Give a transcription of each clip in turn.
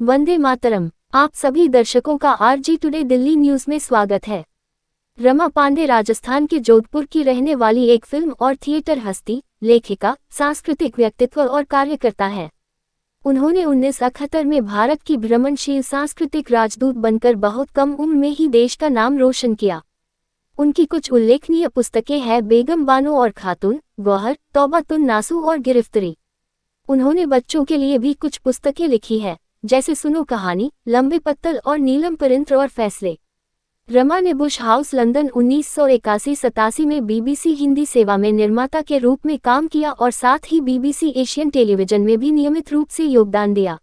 वंदे मातरम। आप सभी दर्शकों का आरजी टुडे दिल्ली न्यूज में स्वागत है। रमा पांडे राजस्थान के जोधपुर की रहने वाली एक फिल्म और थिएटर हस्ती, लेखिका, सांस्कृतिक व्यक्तित्व और कार्यकर्ता है। उन्होंने 1971 में भारत की भ्रमणशील सांस्कृतिक राजदूत बनकर बहुत कम उम्र में ही देश का नाम रोशन किया। उनकी कुछ उल्लेखनीय पुस्तकें हैं बेगम बानो और खातून, गौहर, तौबातुन नासू और गिरफ्तारी। उन्होंने बच्चों के लिए भी कुछ पुस्तकें लिखी है, जैसे सुनो कहानी, लंबे पत्तल और नीलम परिंत्र और फैसले। रमा ने बुश हाउस लंदन 1981-87 में बीबीसी हिंदी सेवा में निर्माता के रूप में काम किया और साथ ही बीबीसी एशियन टेलीविजन में भी नियमित रूप से योगदान दिया।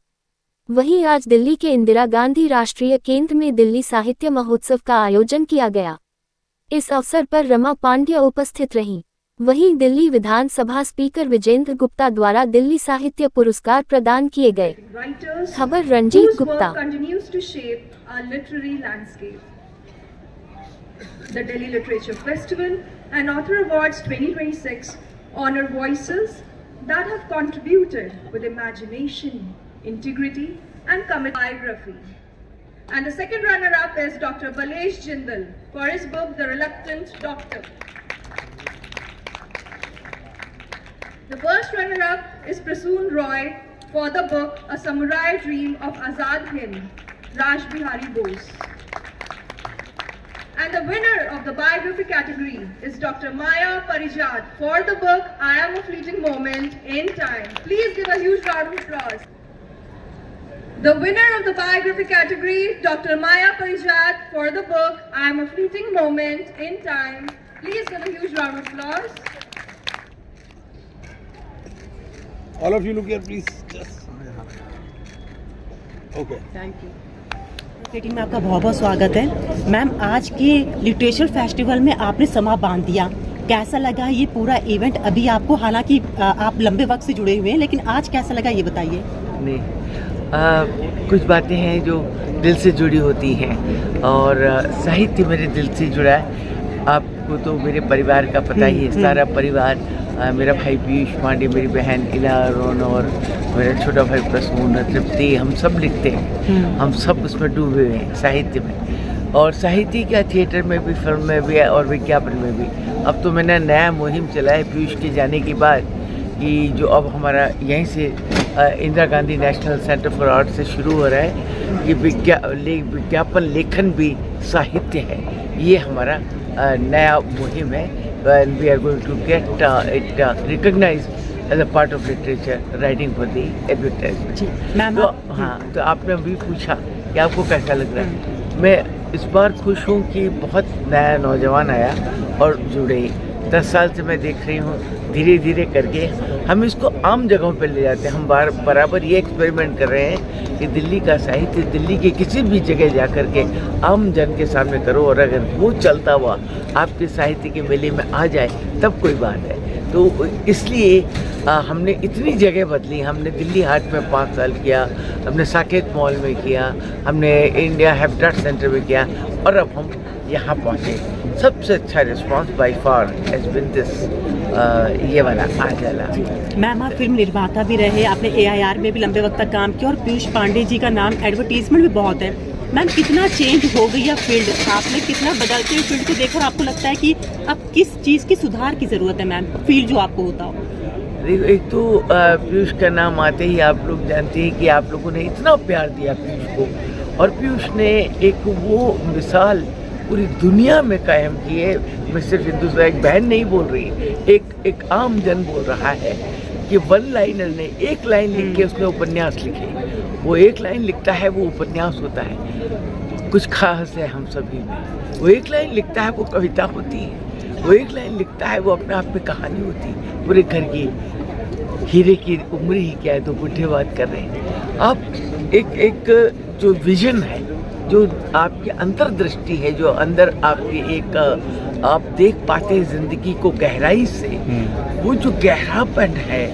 वहीं आज दिल्ली के इंदिरा गांधी राष्ट्रीय केंद्र में दिल्ली साहित्य महोत्सव का आयोजन किया गया। इस अवसर पर रमा पांड्य उपस्थित रहीं। वहीं दिल्ली विधानसभा स्पीकर विजेंद्र गुप्ता द्वारा दिल्ली साहित्य पुरस्कार प्रदान किए गए। खबर Ranjit Gupta. The Delhi Literature Festival and Author Awards 2026 honor voices that have contributed with imagination, integrity and biography. And the second runner-up is Dr. Balesh Jindal for his book The Reluctant Doctor. The first runner-up is Prasoon Roy for the book A Samurai Dream of Azad Hind, Raj Bihari Bose. And the winner of the biography category is Dr. Maya Parijat for the book I Am a Fleeting Moment in Time. Please give a huge round of applause. The winner of the biography category, Dr. Maya Parijat for the book I Am a Fleeting Moment in Time. Please give a huge round of applause. All of you look here, please. Just. Okay. Thank you. Meeting में आपका बहुत बहुत स्वागत है। Ma'am, आज के literature festival में आपने समा बांध दिया, कैसा लगा ये पूरा इवेंट? अभी आपको, हालांकि आप लंबे वक्त से जुड़े हुए हैं, लेकिन आज कैसा लगा ये बताइए। नहीं, कुछ बातें हैं जो दिल से जुड़ी होती हैं और साहित्य मेरे दिल से जुड़ा है। आपको तो मेरे परिवार का पता ही है, सारा परिवार, मेरा भाई पीयूष पांडे, मेरी बहन इला अरोन और मेरा छोटा भाई प्रसून, तृप्ति, हम सब लिखते हैं। हम सब उसमें डूबे हुए हैं साहित्य में, और साहित्य क्या, थिएटर में भी, फिल्म में भी और विज्ञापन में भी। अब तो मैंने नया मुहिम चला है पीयूष के जाने के बाद, कि जो अब हमारा यहीं से Indira Gandhi national centre for art से शुरू हो रहा है कि विज्ञापन लेखन भी साहित्य है। ये हमारा नया मुहिम है। And we are going to get it recognized as a part of literature, writing for the advertisement. तो हाँ, तो आपने भी पूछा कि आपको कैसा लग रहा है। मैं इस बार खुश हूँ कि बहुत नया नौजवान आया और जुड़े। 10 साल से मैं देख रही हूँ, धीरे धीरे करके हम इसको आम जगहों पर ले जाते हैं। हम बराबर ये एक्सपेरिमेंट कर रहे हैं कि दिल्ली का साहित्य दिल्ली के किसी भी जगह जा कर के आम जन के सामने करो, और अगर वो चलता हुआ आपके साहित्य के मेले में आ जाए तब कोई बात है। तो इसलिए हमने इतनी जगह बदली। हमने दिल्ली हाट में 5 साल किया, हमने साकेत मॉल में किया, हमने इंडिया हैबिटेट सेंटर में किया, और अब हम यहाँ पहुँचे। सबसे अच्छा response by far has been this, ये वाला आज वाला। मैम, आप फिल्म निर्माता भी रहे, आपने AIR में भी लंबे वक्त तक काम किया, और पीयूष पांडे जी का नाम एडवर्टीजमेंट भी बहुत है। मैम, कितना चेंज हो गई है फील्ड? आपने कितना बदलते हुए फील्ड को देखा और आपको लगता है कि अब किस चीज़ की सुधार की ज़रूरत है मैम, फील्ड जो आपको होता हो? एक तो पीयूष का नाम आते ही आप लोग जानते हैं कि आप लोगों ने इतना प्यार दिया पीयूष को, और पीयूष ने एक वो मिसाल पूरी दुनिया में कायम की है। मैं सिर्फ हिंदुस्तान, एक बहन नहीं बोल रही, एक आम जन बोल रहा है कि वन लाइनर ने एक लाइन लिख के उसने उपन्यास लिखे। वो एक लाइन लिखता है, वो उपन्यास होता है। कुछ खास है हम सभी में। वो एक लाइन लिखता है, वो कविता होती है। वो एक लाइन लिखता है, वो अपने आप में कहानी होती है। पूरे घर की हीरे की उम्र ही क्या है, तो बुढ़े बात कर रहे हैं। आप एक जो विजन है, जो आपकी अंतर्दृष्टि है, जो अंदर आपकी एक आप देख पाते हैं जिंदगी को गहराई से, वो जो गहरापन है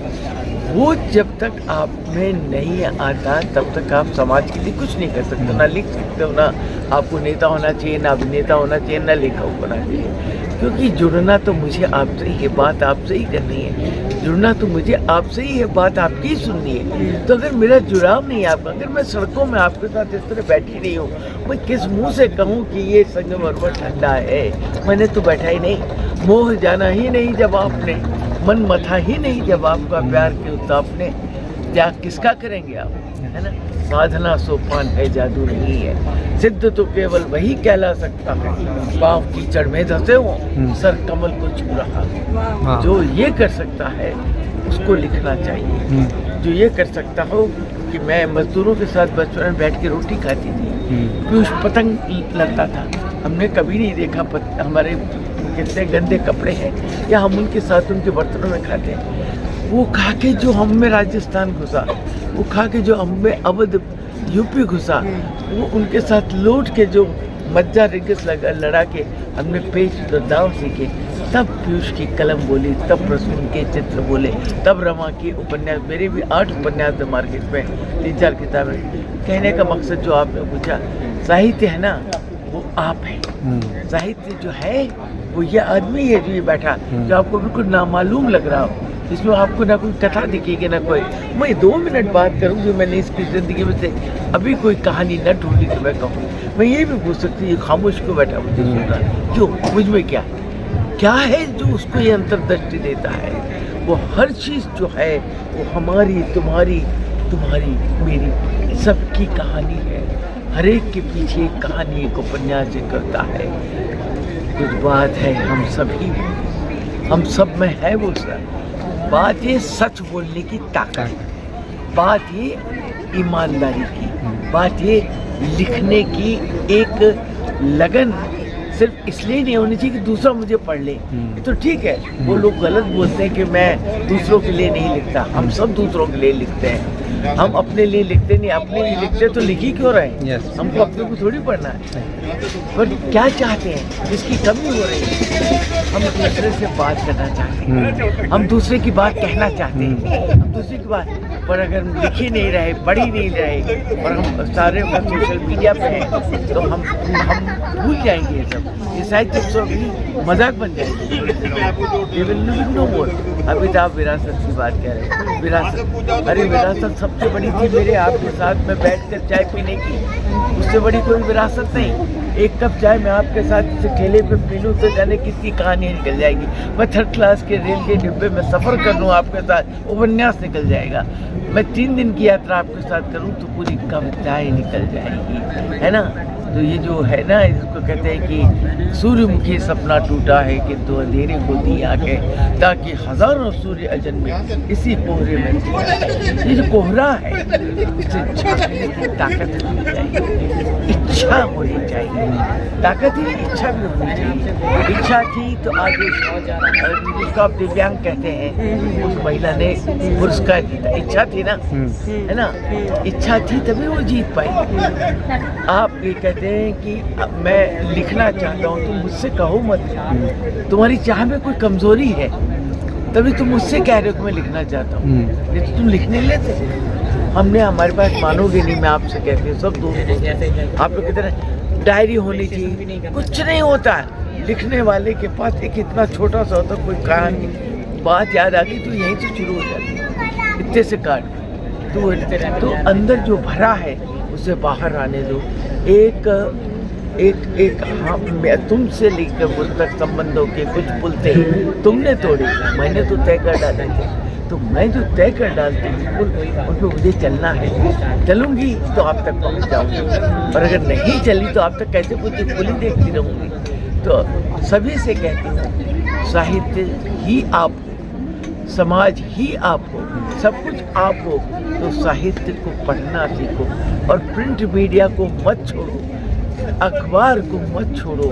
वो जब तक आप में नहीं आता तब तक आप समाज के लिए कुछ नहीं कर सकते, ना लिख सकते हो, ना आपको नेता होना चाहिए, ना अभिनेता होना चाहिए, ना लेखक होना चाहिए। क्योंकि जुड़ना तो मुझे आपसे ही है, बात आपसे ही करनी है, जुड़ना तो मुझे आपसे ही है, बात आपकी ही सुननी है। तो अगर मेरा जुड़ाव नहीं है आपका, अगर मैं सड़कों में आपके साथ इस तरह बैठी नहीं हूँ, मैं किस मुंह से कहूँ कि ये संगमरमर ठंडा है? मैंने तो बैठा ही नहीं, मोह जाना ही नहीं जब आपने, मन मथा ही नहीं जब आपका प्यार के उत्ताप ने, त्याग किसका करेंगे आप, है ना? साधना सोपान है, जादू नहीं है, सिद्ध तो केवल वही कहला सकता है, पाँव कीचड़ में धंसे हो, सर कमल को छू रहा। जो ये कर सकता है उसको लिखना चाहिए। जो ये कर सकता हो कि मैं मजदूरों के साथ बचपन में बैठ के रोटी खाती थी, पीयूष पतंग लगता था, हमने कभी नहीं देखा हमारे कितने गंदे कपड़े हैं, या हम उनके साथ उनके बर्तनों में खाते हैं। वो खा के जो हम में राजस्थान घुसा, वो खा के जो हम में अवध यूपी घुसा, वो उनके साथ लौट के जो मज्जा रिगस लड़ा के हमने पेच दाव सीखे, तब पीयूष की कलम बोली, तब प्रसून के चित्र बोले, तब रमा की उपन्यास, मेरे भी 8 उपन्यास है मार्केट में, 3-4 किताबें। कहने का मकसद जो आपने पूछा, साहित्य है ना, वो आप है। साहित्य जो है वो ये आदमी है जो ये बैठा, जो आपको बिल्कुल नामालूम लग रहा हो, इसमें आपको ना कोई कथा दिखेगी ना कोई, मैं 2 मिनट बात करूँ जो मैंने इसकी ज़िंदगी में से अभी कोई कहानी न ढूंढी तो मैं कहूँ, मैं ये भी पूछ सकती हूँ, खामोश क्यों बैठा मुझे सुन रहा, क्यों, मुझ में क्या है जो उसको ये अंतर्दृष्टि देता है? वो हर चीज़ जो है वो हमारी, तुम्हारी, मेरी, सबकी कहानी है। हर एक के पीछे एक कहानी, एक उपन्यास करता है। कुछ बात है हम सब में है वो सर। बात ये सच बोलने की ताकत, बात ये ईमानदारी की, बात ये लिखने की एक लगन सिर्फ इसलिए नहीं होनी चाहिए कि दूसरा मुझे पढ़ ले। तो ठीक है, वो लोग गलत बोलते हैं कि मैं दूसरों के लिए नहीं लिखता, हम सब दूसरों के लिए लिखते हैं। हम अपने लिए लिखते नहीं, अपने लिए लिखते तो लिख ही क्यों रहे? हमको अपने को थोड़ी पढ़ना है। पर क्या चाहते हैं, जिसकी कमी हो रही है, हम दूसरे से बात करना चाहते हैं, हम दूसरे की बात कहना चाहते हैं, हम दूसरे की बात, पर अगर हम लिख ही नहीं रहे, पढ़ ही नहीं रहे, और हम सारे सोशल मीडिया पे हैं, तो हम भूल जाएंगे ये सब। ये साहित्य भी मजाक बन जाएगी। नो मोर। अभी तो आप विरासत की बात कह रहे हैं, विरासत, अरे विरासत सबसे बड़ी थी मेरे आपके साथ में बैठकर चाय पीने की, उससे बड़ी कोई विरासत नहीं। एक कप चाय मैं आपके साथ इस ठेले पे पी लूँ तो जाने कितनी कहानी निकल जाएगी। मैं 3rd क्लास के रेल के डिब्बे में सफ़र कर लूँ आपके साथ, उपन्यास निकल जाएगा। मैं 3 दिन की यात्रा आपके साथ करूँ तो पूरी कविताएं निकल जाएगी, है ना? तो ये जो है ना, इसको कहते हैं कि सूर्यमुखी सपना टूटा है किंतु अंधेरे को दी आंखें, ताकि हजारों सूर्य अजन्मे इसी कोहरे में थे। ये जो कोहरा है, इससे झांकने की ताकत होनी चाहिए, इच्छा होनी चाहिए, ताकत ही इच्छा भी होनी चाहिए। इच्छा थी तो आगे जिसको आप दिव्यांग कहते हैं, उस महिला ने पुरस्कार जीता, इच्छा थी ना, है ना? इच्छा थी तभी वो जीत पाई। आप ये कहते हैं कि मैं लिखना चाहता हूँ, तुम मुझसे कहो मत, तुम्हारी चाह में कोई कमजोरी है, तभी तुम मुझसे कह रहे हो कि मैं लिखना चाहता हूँ, ये तो तुम लिखने लेते। हमने, हमारे पास, मानोगे नहीं, मैं आपसे कहती हूँ, सब दोस्त आप लोग की तरह डायरी होनी चाहिए, कुछ नहीं होता है। लिखने वाले के पास एक इतना छोटा सा होता, कोई कहानी, बात याद आ गई तो यहीं से शुरू हो जाती है, इतने से काट तो अंदर जो भरा है उसे बाहर आने दो। एक हाँ, मैं तुमसे लेकर पुल तक संबंधों के कुछ पुल थे, तुमने तोड़े, मैंने तो तय कर डाले थे, तो मैं जो तय कर डालती हूँ पुल, उन पर मुझे चलना है। चलूँगी तो आप तक पहुँच जाऊँगी, और अगर नहीं चली तो आप तक कैसे पहुँची, पुल ही देखती रहूँगी। तो सभी से कहती हूँ, साहित्य ही आप हो, समाज ही आप हो, सब कुछ आप हो, तो साहित्य को पढ़ना सीखो, और प्रिंट मीडिया को मत छोड़ो, अखबार को मत छोड़ो।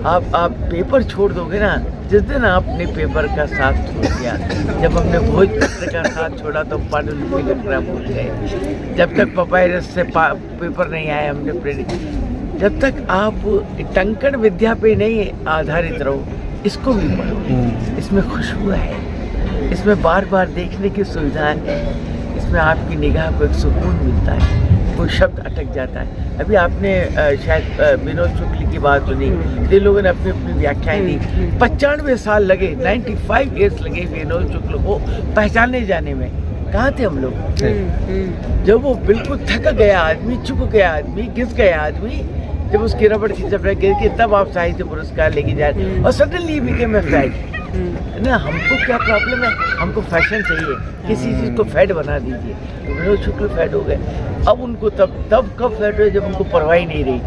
आप पेपर छोड़ दोगे ना, जिस दिन आपने पेपर का साथ छोड़ दिया, जब हमने भोजपत्र का साथ छोड़ा तो पांडुलिपि लिखना भूल गए। जब तक पपायरस से पेपर नहीं आए, हमने प्रिंट, जब तक आप टंकण विद्या पे नहीं आधारित रहो, इसको भी पढ़ो, इसमें खुशबू है, इसमें बार बार देखने की सुविधा है, इसमें आपकी निगाह को एक सुकून मिलता है, कोई शब्द अटक जाता है। अभी आपने शायद विनोद शुक्ल की बात सुनी, जिन लोगों ने अपनी अपनी व्याख्याएं दी। 95 साल लगे, 95 ईयर्स लगे विनोद शुक्ल को पहचाने जाने में। कहाँ थे हम लोग जब वो बिल्कुल थक गया आदमी, चुक गया आदमी, घिस गया आदमी, जब उसकी रबड़ की चपड़ा गिर के तब आप साहित्य पुरस्कार लेके जाए और सडनली बिकेम अ फैड। ना, हमको क्या प्रॉब्लम है, हमको फैशन चाहिए, किसी चीज़ को फैड बना दीजिए। तो विनोद शुक्ल फैड हो गए। अब उनको तब कब फैड हुए जब उनको परवाह ही नहीं रही।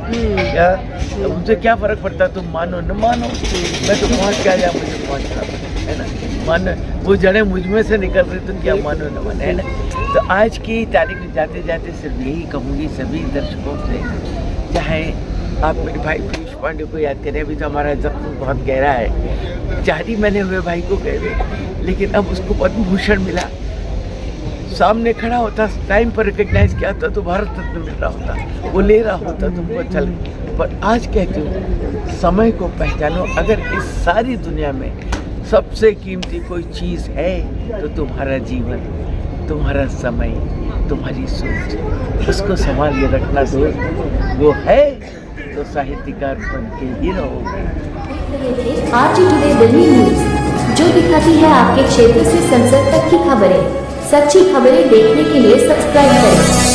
क्या उनसे क्या फ़र्क पड़ता, तुम मानो न मानो, मैं तो पहुँच क्या जाए, मुझे पहुँचना है ना। मान वो जड़ें मुझ में से निकल रही तो क्या मानो न माने, है ना। तो आज की तारीख में जाते जाते सिर्फ यही कहूँगी सभी दर्शकों से, चाहे आप मेरे भाई पीयूष पांडे को याद करें, अभी तो हमारा जख्म बहुत गहरा है, चारी महीने हुए भाई को कह रहे, लेकिन अब उसको पद्म भूषण मिला। सामने खड़ा होता, टाइम पर रिकग्नाइज किया होता तो भारत रत्न मिल रहा होता, वो ले रहा होता तुमको चल। पर आज कहती हूँ समय को पहचानो। अगर इस सारी दुनिया में सबसे कीमती कोई चीज़ है तो तुम्हारा जीवन, तुम्हारा समय, तुम्हारी सोच, उसको संभाल के रखना दोस्त। वो है तो साहित्यकार बन के ही रहोगे। आरजी टुडे दिल्ली न्यूज, जो दिखाती है आपके क्षेत्र से संसद तक की खबरें। सच्ची खबरें देखने के लिए सब्सक्राइब करें।